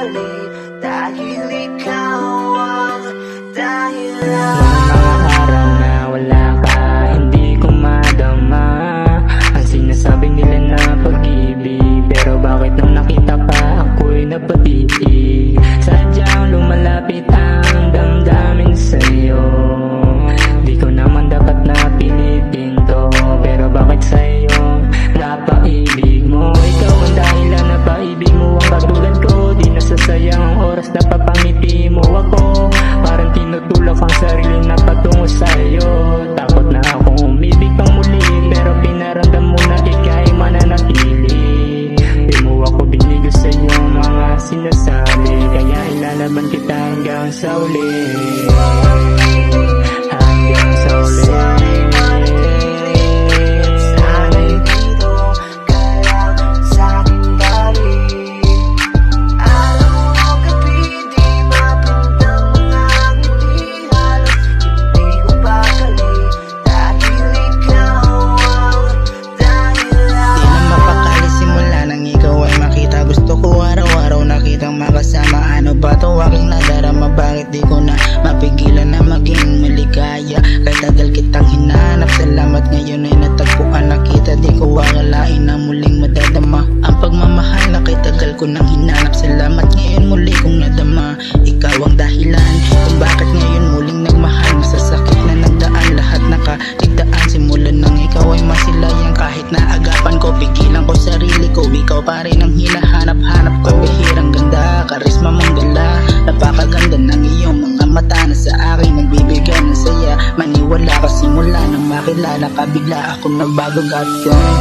mapakali, dahil ikaw ang dahilan. Mga araw na wala ka, hindi ko madama ang sinasabi nila na pag-ibig. Pero bakit nung nakita pa ako'y napatitig? Sadyang lumalapit ang damdamin sa'yo. Di ko naman dapat na pilitin to, pero bakit sa'yo napaibig mo? Ikaw ang dahilan na paibig mo ang katulad ko. Di nasasayang ang oras na papangiti mo ako. Parang tinutulak ang sarili na patungo sa'yo. Takot na akong umibig pang muli, pero pinaramdam mo na ika'y mananatili. Di mo ako binigo sa iyong mga sinasabi, kaya ilalaban kita hanggang sa uli. Hanggang sa uli. Sana'y dito ka lang sa'king galing. Araw-gabi di mapintang mga ngiti, halos hindi ko pakali, dahil ikaw ang dahilan. Di na mapakali simula nang ikaw ay makita. Gusto ko araw-araw na kitang makasama. Ano ba to aking nadarama? Bakit di ko na mapigilan na maging maligaya? Kahit tagal kitang hinanap, salamat ngayon ay natagpuan na kita. Di ko akalain na muling madadama ang pagmamahal na kay tagal ko nang hinanap. Salamat ngayon muli kong nadama. Ikaw ang dahilan kung bakit ngayon muling nagmahal. Masasakit na nagdaan, lahat nakaligtaan. Simulan nang ikaw ay masilayan. Kahit na agapan ko, pigilan ko sarili ko, ikaw pa rin ang hinahanap-hanap ko. Bihirang ganda, karisma mong dala, napakaganda ng iyong mga mata na sa akin nagbibigay ng saya. Maniwala ka simula nang makilala ka, bigla akong nagbagong kapityan.